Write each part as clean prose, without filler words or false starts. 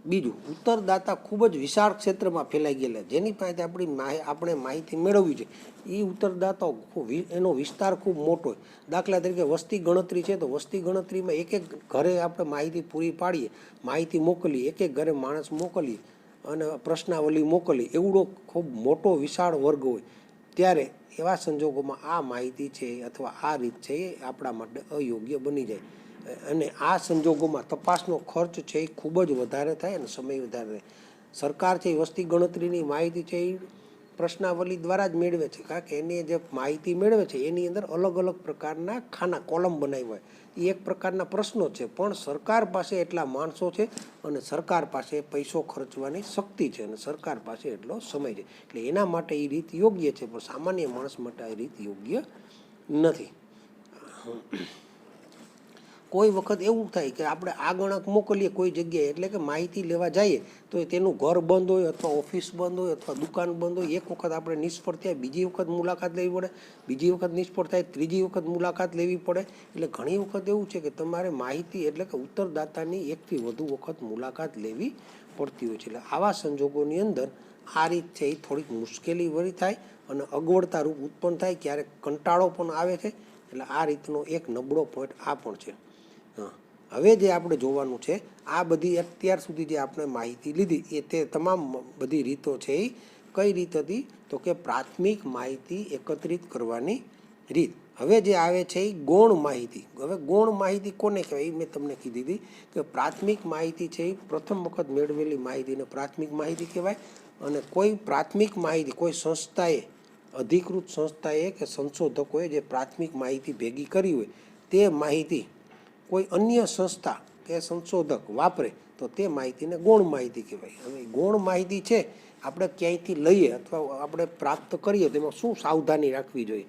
બીજું, ઉત્તરદાતા ખૂબ જ વિશાળ ક્ષેત્રમાં ફેલાઈ ગયેલા, જેની પાસે આપણે માહિતી મેળવવી છે એ ઉત્તરદાતાઓ એનો વિસ્તાર ખૂબ મોટો હોય. દાખલા તરીકે વસ્તી ગણતરી છે તો વસ્તી ગણતરીમાં એક એક ઘરે આપણે માહિતી પૂરી પાડીએ, માહિતી મોકલીએ, એક એક ઘરે માણસ મોકલીએ અને પ્રશ્નાવલી મોકલીએ, એવડો ખૂબ મોટો વિશાળ વર્ગ હોય ત્યારે એવા સંજોગોમાં આ માહિતી છે અથવા આ રીત છે એ આપણા માટે અયોગ્ય બની જાય. અને આ સંજોગોમાં તપાસનો ખર્ચ છે એ ખૂબ જ વધારે થાય અને સમય વધારે થાય. સરકાર છે એ વસ્તી ગણતરીની માહિતી છે એ પ્રશ્નાવલી દ્વારા જ મેળવે છે, કારણ કે એની જે માહિતી મેળવે છે એની અંદર અલગ અલગ પ્રકારના ખાના કોલમ બનાવ્યા હોય, એ એક પ્રકારના પ્રશ્નો છે. પણ સરકાર પાસે એટલા માણસો છે અને સરકાર પાસે પૈસો ખર્ચવાની શક્તિ છે અને સરકાર પાસે એટલો સમય છે, એટલે એના માટે એ રીત યોગ્ય છે, પણ સામાન્ય માણસ માટે આ રીત યોગ્ય નથી. કોઈ વખત એવું થાય કે આપણે આગણક મોકલીએ કોઈ જગ્યાએ, એટલે કે માહિતી લેવા જઈએ તો તેનું ઘર બંધ હોય અથવા ઓફિસ બંધ હોય અથવા દુકાન બંધ હોય. એક વખત આપણે નિષ્ફળ થાય, બીજી વખત મુલાકાત લેવી પડે, બીજી વખત નિષ્ફળ થાય, ત્રીજી વખત મુલાકાત લેવી પડે. એટલે ઘણી વખત એવું છે કે તમારે માહિતી એટલે કે ઉત્તરદાતાની એકથી વધુ વખત મુલાકાત લેવી પડતી હોય છે. એટલે આવા સંજોગોની અંદર આ રીત છે એ થોડીક મુશ્કેલી વળી થાય અને અગવડતા રૂપ ઉત્પન્ન થાય, ક્યારેક કંટાળો પણ આવે છે. એટલે આ રીતનો એક નબળો પોઈન્ટ આ પણ છે. હવે જે આપણે જોવાનું છે, આ બધી અત્યાર સુધી જે આપણે માહિતી લીધી એ તે તમામ બધી રીતો છે એ કઈ રીત હતી તો કે પ્રાથમિક માહિતી એકત્રિત કરવાની રીત. હવે જે આવે છે એ ગૌણ માહિતી. હવે ગૌણ માહિતી કોને કહેવાય એ મેં તમને કીધી હતી કે પ્રાથમિક માહિતી છે એ પ્રથમ વખત મેળવેલી માહિતીને પ્રાથમિક માહિતી કહેવાય. અને કોઈ પ્રાથમિક માહિતી કોઈ સંસ્થાએ, અધિકૃત સંસ્થાએ કે સંશોધકોએ જે પ્રાથમિક માહિતી ભેગી કરી હોય તે માહિતી કોઈ અન્ય સંસ્થા કે સંશોધક વાપરે તો તે માહિતીને ગૌણ માહિતી કહેવાય. હવે ગૌણ માહિતી છે આપણે ક્યાંયથી લઈએ અથવા આપણે પ્રાપ્ત કરીએ તેમાં શું સાવધાની રાખવી જોઈએ,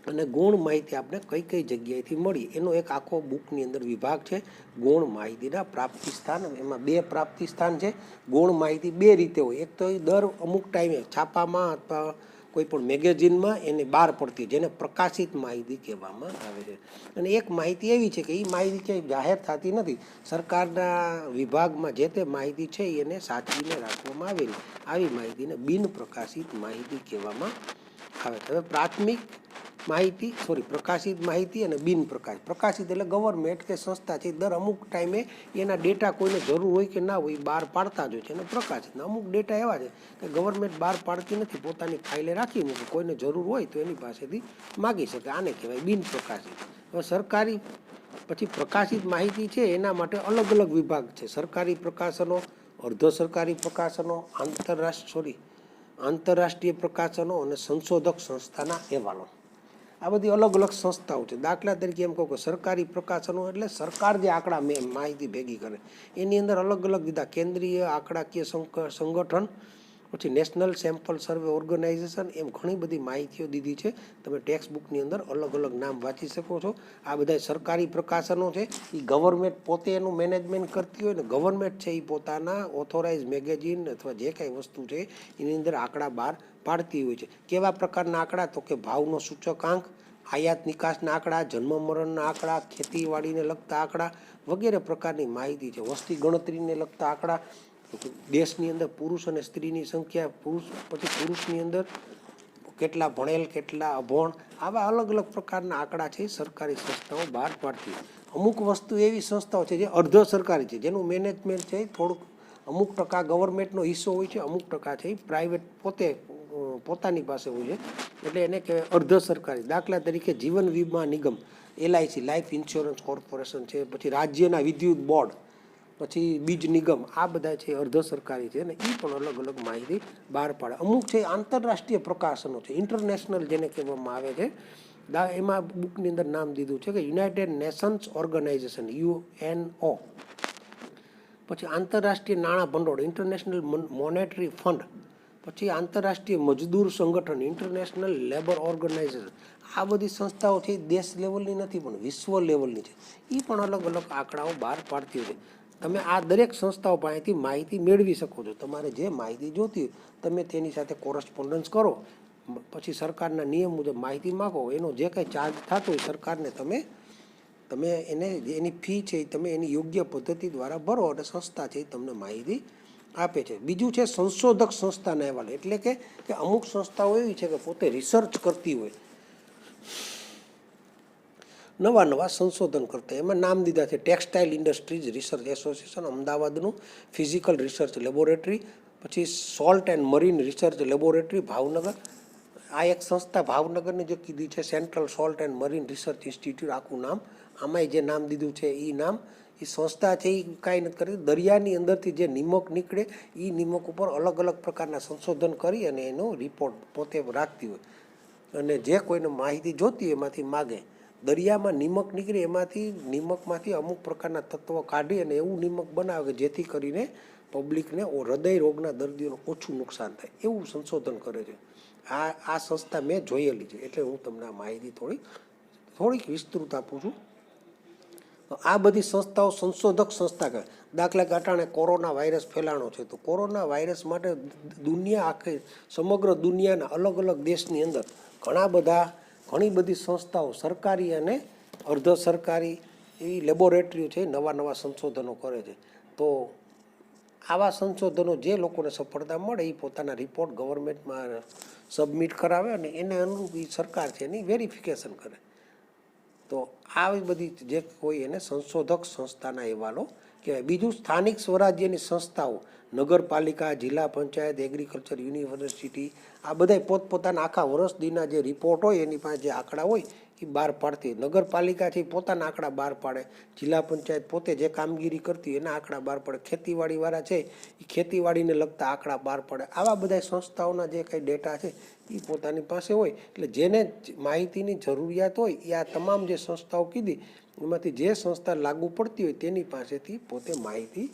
અને ગૌણ માહિતી આપણે કઈ કઈ જગ્યાએથી મળી એનો એક આખો બુકની અંદર વિભાગ છે, ગૌણ માહિતીના પ્રાપ્તિ સ્થાન. એમાં 2 પ્રાપ્તિ સ્થાન છે. ગૌણ માહિતી 2 રીતે હોય. એક તો દર અમુક ટાઈમે છાપામાં અથવા કોઈ પણ મેગેઝિનમાં એને બહાર પડતી, જેને પ્રકાશિત માહિતી કહેવામાં આવે છે. અને એક માહિતી એવી છે કે એ માહિતી ક્યાંય જાહેર થતી નથી, સરકારના વિભાગમાં જે તે માહિતી છે એને સાચવીને રાખવામાં આવેલી, આવી માહિતીને બિન પ્રકાશિત માહિતી કહેવામાં આવે. હવે પ્રાથમિક માહિતી પ્રકાશિત માહિતી અને બિન પ્રકાશિત એટલે ગવર્મેન્ટ કે સંસ્થા છે દર અમુક ટાઈમે એના ડેટા કોઈને જરૂર હોય કે ના હોય બહાર પાડતા જ હોય છે. અને પ્રકાશિત અમુક ડેટા એવા છે કે ગવર્મેન્ટ બહાર પાડતી નથી, પોતાની ફાઇલે રાખી મૂકે, કોઈને જરૂર હોય તો એની પાસેથી માગી શકે, આને કહેવાય બિન પ્રકાશિત. હવે સરકારી પછી પ્રકાશિત માહિતી છે એના માટે અલગ અલગ વિભાગ છે. સરકારી પ્રકાશનો, અર્ધ સરકારી પ્રકાશનો, આંતરરાષ્ટ્રીય પ્રકાશનો અને સંશોધક સંસ્થાના અહેવાલો. આ બધી અલગ અલગ સંસ્થાઓ છે. દાખલા તરીકે એમ કહું કે સરકારી પ્રકાશનો એટલે સરકાર જે આંકડા માહિતી ભેગી કરે એની અંદર અલગ અલગ દીધા, કેન્દ્રીય આંકડાકીય સંગઠન, પછી નેશનલ સેમ્પલ સર્વે ઓર્ગેનાઇઝેશન, એમ ઘણી બધી માહિતીઓ દીધી છે. તમે ટેક્સ્ટ બુકની અંદર અલગ અલગ નામ વાંચી શકો છો. આ બધા સરકારી પ્રકાશનો છે એ ગવર્મેન્ટ પોતે એનું મેનેજમેન્ટ કરતી હોય ને ગવર્મેન્ટ છે એ પોતાના ઓથોરાઇઝ મેગેઝિન અથવા જે કાંઈ વસ્તુ છે એની અંદર આંકડા બહાર પાડતી હોય છે. કેવા પ્રકારના આંકડા તો કે ભાવનો સૂચકાંક, આયાત નિકાસના આંકડા, જન્મ મરણના આંકડા, ખેતીવાડીને લગતા આંકડા વગેરે પ્રકારની માહિતી છે. વસ્તી ગણતરીને લગતા આંકડા, દેશની અંદર પુરુષ અને સ્ત્રીની સંખ્યા, પછી પુરુષની અંદર કેટલા ભણેલ કેટલા અભણ, આવા અલગ અલગ પ્રકારના આંકડા છે સરકારી સંસ્થાઓ બહાર પાડતી. અમુક વસ્તુ એવી સંસ્થાઓ છે જે અર્ધ સરકારી છે, જેનું મેનેજમેન્ટ છે થોડુંક અમુક ટકા ગવર્મેન્ટનો હિસ્સો હોય છે, અમુક ટકા છે પ્રાઇવેટ પોતાની પાસે હોય છે, એટલે એને કહેવાય અર્ધ સરકારી. દાખલા તરીકે જીવન વીમા નિગમ, LIC લાઈફ ઇન્સ્યોરન્સ કોર્પોરેશન છે, પછી રાજ્યના વિદ્યુત બોર્ડ, પછી બીજ નિગમ, આ બધા છે અર્ધ સરકારી છે અને એ પણ અલગ અલગ માહિતી બહાર પાડે. અમુક છે આંતરરાષ્ટ્રીય પ્રકાશનો છે, ઇન્ટરનેશનલ જેને કહેવામાં આવે છે. એમાં બુકની અંદર નામ દીધું છે કે યુનાઇટેડ નેશન્સ ઓર્ગેનાઇઝેશન UNO, પછી આંતરરાષ્ટ્રીય નાણાં ભંડોળ ઇન્ટરનેશનલ મોનેટરી ફંડ, પછી આંતરરાષ્ટ્રીય મજદૂર સંગઠન ઇન્ટરનેશનલ લેબર ઓર્ગેનાઇઝેશન. આ બધી સંસ્થાઓ છે દેશ લેવલની નથી પણ વિશ્વ લેવલની છે, એ પણ અલગ અલગ આંકડાઓ બહાર પાડતી હોય છે. તમે આ દરેક સંસ્થાઓ પાસેથી માહિતી મેળવી શકો છો. તમારે જે માહિતી જોતી હોય તમે તેની સાથે કોરસ્પોન્ડન્સ કરો, પછી સરકારના નિયમ મુજબ માહિતી માગો, એનો જે કંઈ ચાર્જ થતો હોય સરકારને તમે તમે એને એની ફી છે એ તમે એની યોગ્ય પદ્ધતિ દ્વારા ભરો અને સંસ્થા છે એ તમને માહિતી આપે છે. બીજું છે સંશોધક સંસ્થાના અહેવાલ, એટલે કે અમુક સંસ્થાઓ એવી છે કે પોતે રિસર્ચ કરતી હોય, નવા નવા સંશોધન કરતા. એમાં નામ દીધા છે ટેક્સટાઇલ ઇન્ડસ્ટ્રીઝ રિસર્ચ એસોસિએશન અમદાવાદનું, ફિઝિકલ રિસર્ચ લેબોરેટરી, પછી salt and marine research laboratory Bhavnagar. આ એક સંસ્થા ભાવનગરની જે કીધી છે central salt and marine research institute આખું નામ, આમાંય જે નામ દીધું છે એ નામ. એ સંસ્થા છે એ કાંઈ નથી કરતી, દરિયાની અંદરથી જે નિમક નીકળે એ નિમક ઉપર અલગ અલગ પ્રકારના સંશોધન કરી અને એનો રિપોર્ટ પોતે રાખતી હોય, અને જે કોઈને માહિતી જોતી હોય એમાંથી માગે. દરિયામાં નિમક નીકળે એમાંથી નિમકમાંથી અમુક પ્રકારના તત્વો કાઢી અને એવું નિમક બનાવે કે જેથી કરીને પબ્લિકને હૃદય રોગના દર્દીઓને ઓછું નુકસાન થાય, એવું સંશોધન કરે છે. આ સંસ્થા મેં જોયેલી છે, એટલે હું તમને આ માહિતી થોડીક વિસ્તૃત આપું છું. આ બધી સંસ્થાઓ સંશોધક સંસ્થા કહે. દાખલા કે અટાણે કોરોના વાયરસ ફેલાણો છે, તો કોરોના વાયરસ માટે દુનિયા આખી સમગ્ર દુનિયાના અલગ અલગ દેશની અંદર ઘણી બધી સંસ્થાઓ સરકારી અને અર્ધ સરકારી એવી લેબોરેટરીઓ છે, નવા નવા સંશોધનો કરે છે. તો આવા સંશોધનો જે લોકોને સફળતા મળે એ પોતાના રિપોર્ટ ગવર્મેન્ટમાં સબમિટ કરાવે અને એને અનુરૂપ સરકાર છે એની વેરિફિકેશન કરે. તો આવી બધી જે કોઈ એને સંશોધક સંસ્થાના અહેવાલો કહેવાય. બીજું સ્થાનિક સ્વરાજ્યની સંસ્થાઓ, નગરપાલિકા, જિલ્લા પંચાયત, એગ્રીકલ્ચર યુનિવર્સિટી, આ બધા પોતપોતાના આખા વર્ષ દીના જે રિપોર્ટ હોય એની પાસે જે આંકડા હોય એ બહાર પાડતી. નગરપાલિકા છે એ પોતાના આંકડા બહાર પાડે, જિલ્લા પંચાયત પોતે જે કામગીરી કરતી એના આંકડા બહાર પાડે, ખેતીવાડીવાળા છે એ ખેતીવાડીને લગતા આંકડા બહાર પાડે. આવા બધા સંસ્થાઓના જે કંઈ ડેટા છે એ પોતાની પાસે હોય. એટલે જેને માહિતીની જરૂરિયાત હોય એ આ તમામ જે સંસ્થાઓ કીધી એમાંથી જે સંસ્થા લાગુ પડતી હોય તેની પાસેથી પોતે માહિતી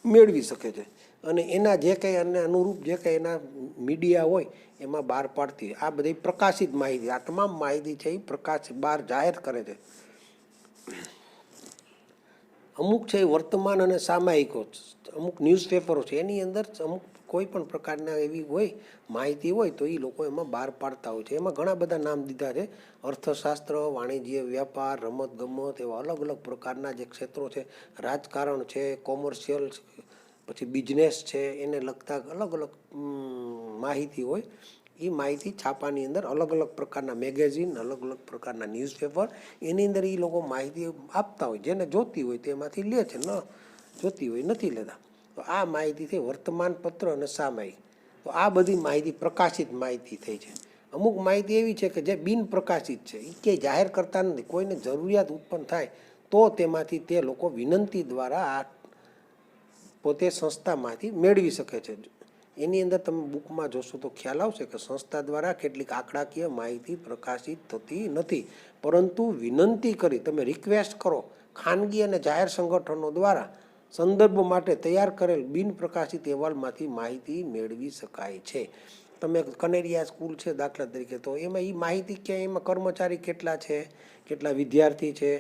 મેળવી શકે છે, અને એના જે કંઈ એને અનુરૂપ જે કંઈ એના મીડિયા હોય એમાં બહાર પાડતી હોય. આ બધી પ્રકાશિત માહિતી, આ તમામ માહિતી છે એ બહાર જાહેર કરે છે. અમુક છે વર્તમાન અને સામાયિકો, અમુક ન્યૂઝપેપરો છે એની અંદર અમુક કોઈ પણ પ્રકારના એવી હોય માહિતી હોય તો એ લોકો એમાં બહાર પાડતા હોય છે. એમાં ઘણા બધા નામ દીધા છે, અર્થશાસ્ત્ર, વાણિજ્ય, વ્યાપાર, રમત ગમત, એવા અલગ અલગ પ્રકારના જે ક્ષેત્રો છે, રાજકારણ છે, કોમર્શિયલ, પછી બિઝનેસ છે, એને લગતા અલગ અલગ માહિતી હોય. એ માહિતી છાપાની અંદર અલગ અલગ પ્રકારના મેગેઝિન, અલગ અલગ પ્રકારના ન્યૂઝપેપર, એની અંદર એ લોકો માહિતી આપતા હોય. જેને જોતી હોય તેમાંથી લે છે, ન જોતી હોય નથી લેતા. તો આ માહિતી થઈ વર્તમાન પત્ર અને સામાયિક. તો આ બધી માહિતી પ્રકાશિત માહિતી થઈ છે. અમુક માહિતી એવી છે કે જે બિન પ્રકાશિત છે, એ ક્યાંય જાહેર કરતા નથી. કોઈને જરૂરિયાત ઉત્પન્ન થાય તો તેમાંથી તે લોકો વિનંતી દ્વારા આ પોતે સંસ્થામાંથી મેળવી શકે છે. એની અંદર તમે બુકમાં જોશો તો ખ્યાલ આવશે કે સંસ્થા દ્વારા કેટલીક આંકડાકીય માહિતી પ્રકાશિત થતી નથી, પરંતુ વિનંતી કરી, તમે રિક્વેસ્ટ કરો, ખાનગી અને જાહેર સંગઠનો દ્વારા સંદર્ભ માટે તૈયાર કરેલ બિન પ્રકાશિત અહેવાલમાંથી માહિતી મેળવી શકાય છે. તમે કનેરિયા સ્કૂલ છે દાખલા તરીકે, તો એમાં એ માહિતી ક્યાંય એમાં કર્મચારી કેટલા છે, કેટલા વિદ્યાર્થી છે,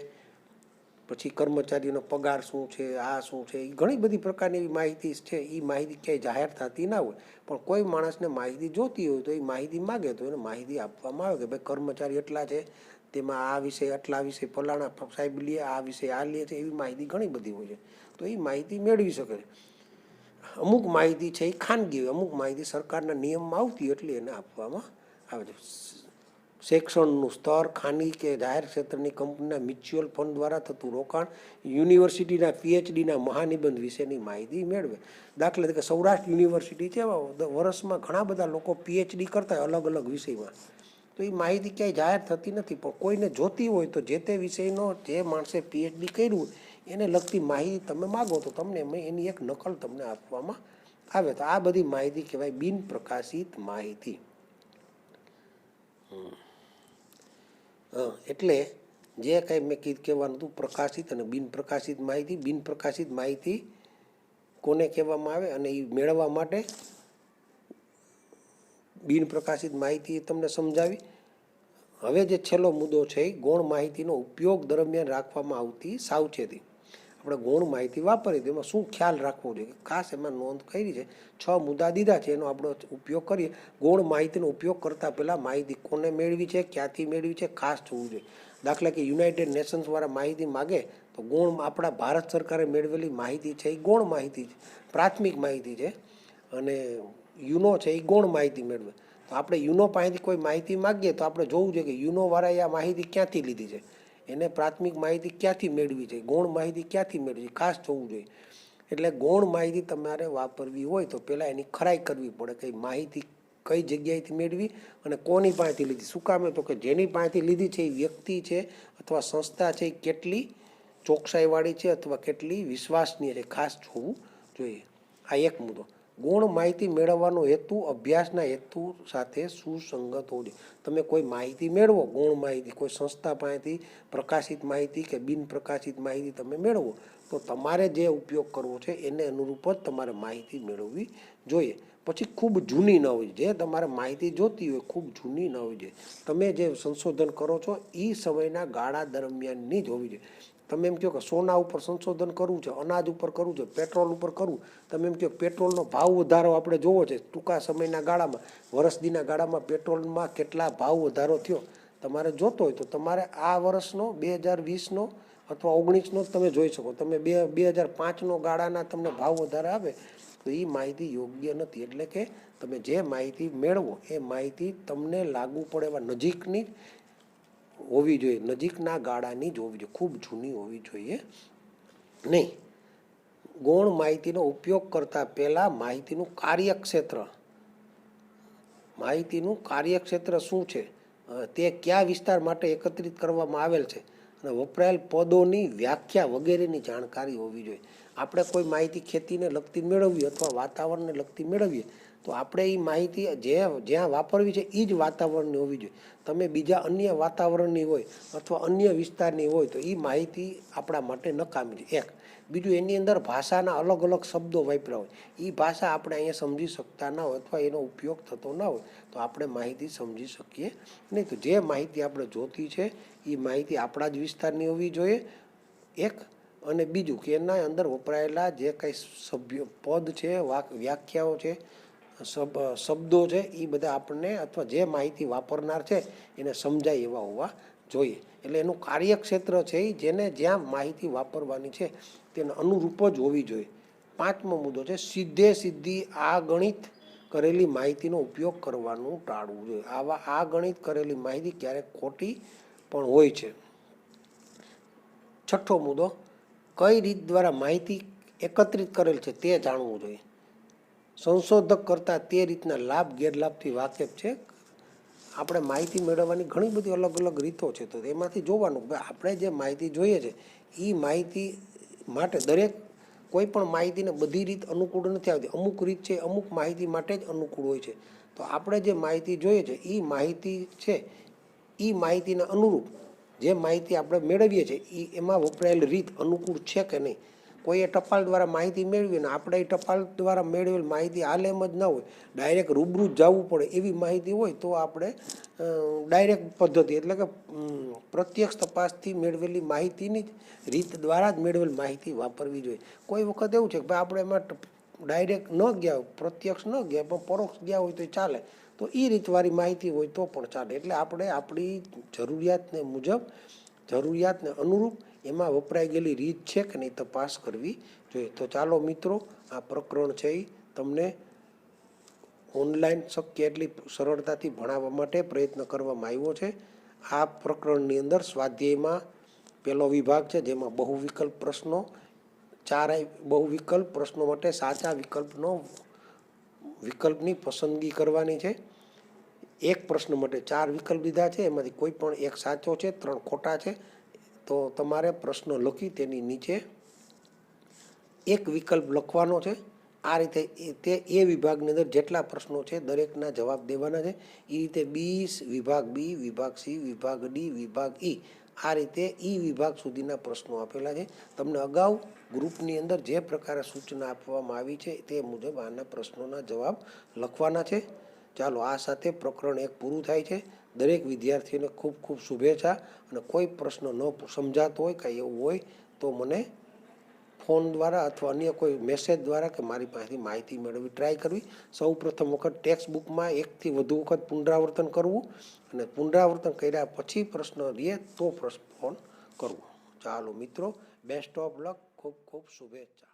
પછી કર્મચારીનો પગાર શું છે, આ શું છે, એ ઘણી બધી પ્રકારની એવી માહિતી છે. એ માહિતી ક્યાંય જાહેર થતી ના હોય, પણ કોઈ માણસને માહિતી જોતી હોય તો એ માહિતી માગે તો એને માહિતી આપવામાં આવે કે ભાઈ કર્મચારી એટલા છે, તેમાં આ વિષય આટલા વિષય ફલાણા સાહેબ લે, આ વિષય આ લે છે, એવી માહિતી ઘણી બધી હોય છે. તો એ માહિતી મેળવી શકે છે. અમુક માહિતી છે એ ખાનગી હોય, અમુક માહિતી સરકારના નિયમમાં આવતી એટલે એને આપવામાં આવે છે. શિક્ષણનું સ્તર, ખાનગી કે જાહેર ક્ષેત્રની કંપનીના મ્યુચ્યુઅલ ફંડ દ્વારા થતું રોકાણ, યુનિવર્સિટીના પીએચડીના મહાનિબંધ વિશેની માહિતી મેળવે. દાખલા તરીકે સૌરાષ્ટ્ર યુનિવર્સિટી છે, વર્ષમાં ઘણા બધા લોકો પીએચડી કરતા હોય અલગ અલગ વિષયમાં. તો એ માહિતી ક્યાંય જાહેર થતી નથી, પણ કોઈને જોતી હોય તો જે તે વિષયનો જે માણસે પીએચડી કર્યું હોય એને લગતી માહિતી તમે માગો તો તમને એની એક નકલ તમને આપવામાં આવે. તો આ બધી માહિતી કહેવાય બિન પ્રકાશિત માહિતી. એટલે જે કંઈ મેં કહેવાનું હતું પ્રકાશિત અને બિન પ્રકાશિત માહિતી. બિન પ્રકાશિત માહિતી કોને કહેવામાં આવે અને એ મેળવવા માટે બિન પ્રકાશિત માહિતી તમને સમજાવી. હવે જે છેલ્લો મુદ્દો છે એ ગૌણ માહિતીનો ઉપયોગ દરમિયાન રાખવામાં આવતી સાવચેતી. આપણે ગૌણ માહિતી વાપરીએ તો એમાં શું ખ્યાલ રાખવો જોઈએ, ખાસ એમાં નોંધ કરી છે. 6 મુદ્દા દીધા છે, એનો આપણો ઉપયોગ કરીએ. ગૌણ માહિતીનો ઉપયોગ કરતાં પહેલાં માહિતી કોને મેળવી છે, ક્યાંથી મેળવી છે, ખાસ જોવું જોઈએ. દાખલા કે યુનાઇટેડ નેશન્સવાળા માહિતી માગે તો ગૌણ આપણા ભારત સરકારે મેળવેલી માહિતી છે એ ગૌણ માહિતી છે, પ્રાથમિક માહિતી છે, અને યુનો છે એ ગૌણ માહિતી મેળવે. તો આપણે યુનો પાસેથી કોઈ માહિતી માગીએ તો આપણે જોવું જોઈએ કે યુનોવાળાએ આ માહિતી ક્યાંથી લીધી છે, એને પ્રાથમિક માહિતી ક્યાંથી મેળવી છે, ગૌણ માહિતી ક્યાંથી મેળવી છે, ખાસ જોવું જોઈએ. એટલે ગૌણ માહિતી તમારે વાપરવી હોય તો પહેલાં એની ખરાઈ કરવી પડે કે માહિતી કઈ જગ્યાએથી મેળવી અને કોની પાસેથી લીધી. શું કામે તો કે જેની પાસેથી લીધી છે એ વ્યક્તિ છે અથવા સંસ્થા છે એ કેટલી ચોકસાઈવાળી છે અથવા કેટલી વિશ્વાસનીય છે, ખાસ જોવું જોઈએ. આ એક મુદ્દો. ગૌણ માહિતી મેળવવાનો હેતુ અભ્યાસના હેતુ સાથે સુસંગત હોવો જોઈએ. તમે કોઈ માહિતી મેળવો, ગૌણ માહિતી કોઈ સંસ્થા પાસેથી પ્રકાશિત માહિતી કે બિન પ્રકાશિત માહિતી તમે મેળવો તો તમારે જે ઉપયોગ કરવો છે એને અનુરૂપ જ તમારે માહિતી મેળવવી જોઈએ. પછી ખૂબ જૂની ન હોવી જોઈએ. જે તમારે માહિતી જોતી હોય ખૂબ જૂની ન હોવી જોઈએ. તમે જે સંશોધન કરો છો એ સમયના ગાળા દરમિયાનની જ હોવી જોઈએ. તમે એમ કહો કે સોના ઉપર સંશોધન કરવું છે, અનાજ ઉપર કરવું છે, પેટ્રોલ ઉપર કરવું, તમે એમ કહો પેટ્રોલનો ભાવ વધારો આપણે જોવો છે ટૂંકા સમયના ગાળામાં, વર્ષદીના ગાળામાં પેટ્રોલમાં કેટલા ભાવ વધારો થયો તમારે જોતો હોય તો તમારે આ વર્ષનો 2020નો અથવા 19નો જ તમે જોઈ શકો. તમે 2005નો ગાળાના તમને ભાવ વધારે આવે તો એ માહિતી યોગ્ય નથી. એટલે કે તમે જે માહિતી મેળવો એ માહિતી તમને લાગુ પડે એવા નજીકની હોવી જોઈએ, નજીકના ગાળાની જ હોવી જોઈએ, ખૂબ જૂની હોવી જોઈએ નહીં. ગૌણ માહિતીનો ઉપયોગ કરતાં પહેલાં માહિતીનું કાર્યક્ષેત્ર શું છે, તે કયા વિસ્તાર માટે એકત્રિત કરવામાં આવેલ છે અને વપરાયેલ પદોની વ્યાખ્યા વગેરેની જાણકારી હોવી જોઈએ. આપણે કોઈ માહિતી ખેતીને લગતી મેળવીએ અથવા વાતાવરણને લગતી મેળવીએ તો આપણે એ માહિતી જ્યાં વાપરવી છે એ જ વાતાવરણની હોવી જોઈએ. તમે બીજા અન્ય વાતાવરણની હોય અથવા અન્ય વિસ્તારની હોય તો એ માહિતી આપણા માટે નકામી છે. એક બીજું, એની અંદર ભાષાના અલગ અલગ શબ્દો વાપર્યા હોય, એ ભાષા આપણે અહીંયા સમજી શકતા ના હોય અથવા એનો ઉપયોગ થતો ના હોય તો આપણે માહિતી સમજી શકીએ નહીં. તો જે માહિતી આપણે જોતી છે એ માહિતી આપણા જ વિસ્તારની હોવી જોઈએ એક. અને બીજું કે એના અંદર વપરાયેલા જે કંઈ સભ્ય પદ છે, વ્યાખ્યાઓ છે, શબ્દો છે એ બધા આપણને અથવા જે માહિતી વાપરનાર છે એને સમજાય એવા હોવા જોઈએ. એટલે એનું કાર્યક્ષેત્ર છે એ જેને જ્યાં માહિતી વાપરવાની છે તેને અનુરૂપ જ હોવી જોઈએ. પાંચમો મુદ્દો છે સીધી આ ગણિત કરેલી માહિતીનો ઉપયોગ કરવાનું ટાળવું જોઈએ. આ ગણિત કરેલી માહિતી ક્યારેક ખોટી પણ હોય છે. છઠ્ઠો મુદ્દો, કઈ રીત દ્વારા માહિતી એકત્રિત કરેલ છે તે જાણવું જોઈએ. સંશોધક કરતાં તે રીતના લાભ ગેરલાભથી વાકેફ છે. આપણે માહિતી મેળવવાની ઘણી બધી અલગ અલગ રીતો છે તો એમાંથી જોવાનું કે આપણે જે માહિતી જોઈએ છે એ માહિતી માટે દરેક કોઈ પણ માહિતીને બધી રીત અનુકૂળ નથી આવતી. અમુક રીત છે અમુક માહિતી માટે જ અનુકૂળ હોય છે. તો આપણે જે માહિતી જોઈએ છે એ માહિતી છે એ માહિતીને અનુરૂપ જે માહિતી આપણે મેળવીએ છીએ એમાં વપરાયેલ રીત અનુકૂળ છે કે નહીં. કોઈએ ટપાલ દ્વારા માહિતી મેળવી ને આપણે એ ટપાલ દ્વારા મેળવેલ માહિતી હાલ એમ જ ના હોય, ડાયરેક્ટ રૂબરૂ જ જવું પડે એવી માહિતી હોય તો આપણે ડાયરેક્ટ પદ્ધતિ એટલે કે પ્રત્યક્ષ તપાસથી મેળવેલી માહિતીની જ રીત દ્વારા જ મેળવેલ માહિતી વાપરવી જોઈએ. કોઈ વખત એવું છે કે ભાઈ આપણે એમાં ડાયરેક્ટ ન ગયા હોય, પ્રત્યક્ષ ન ગયા પણ પરોક્ષ ગયા હોય તો ચાલે, તો એ રીતવાળી માહિતી હોય તો પણ ચાલે. એટલે આપણે આપણી જરૂરિયાતને અનુરૂપ એમાં વપરાઈ ગયેલી રીત છે કે નહીં તપાસ કરવી જોઈએ. તો ચાલો મિત્રો, આ પ્રકરણ છે એ તમને ઓનલાઈન શક્ય એટલી સરળતાથી ભણાવવા માટે પ્રયત્ન કરવામાં આવ્યો છે. આ પ્રકરણની અંદર સ્વાધ્યાયમાં પહેલો વિભાગ છે જેમાં બહુવિકલ્પ પ્રશ્નો, ચારેય બહુવિકલ્પ પ્રશ્નો માટે સાચા વિકલ્પની પસંદગી કરવાની છે. એક પ્રશ્ન માટે 4 વિકલ્પ દીધા છે, એમાંથી કોઈ પણ એક સાચો છે, 3 ખોટા છે. તો તમારે પ્રશ્ન લખી તેની નીચે એક વિકલ્પ લખવાનો છે. આ રીતે એ વિભાગની અંદર જેટલા પ્રશ્નો છે દરેકના જવાબ દેવાના છે. એ રીતે વિભાગ બી, વિભાગ સી, વિભાગ ડી, વિભાગ ઈ, આ રીતે ઈ વિભાગ સુધીના પ્રશ્નો આપેલા છે. તમને અગાઉ ગ્રુપની અંદર જે પ્રકારે સૂચના આપવામાં આવી છે તે મુજબ આના પ્રશ્નોના જવાબ લખવાના છે. ચાલો, આ સાથે પ્રકરણ 1 પૂરું થાય છે. દરેક વિદ્યાર્થીઓને ખૂબ ખૂબ શુભેચ્છા. અને કોઈ પ્રશ્ન ન સમજાતો હોય કાંઈ એવું હોય તો મને ફોન દ્વારા અથવા અન્ય કોઈ મેસેજ દ્વારા કે મારી પાસેથી માહિતી મેળવવી ટ્રાય કરવી. સૌ પ્રથમ વખત ટેક્સ્ટ બુકમાં એકથી વધુ વખત પુનરાવર્તન કરવું અને પુનરાવર્તન કર્યા પછી પ્રશ્ન રહે તો ફોન કરવો. ચાલો મિત્રો, બેસ્ટ ઓફ લક, ખૂબ ખૂબ શુભેચ્છા.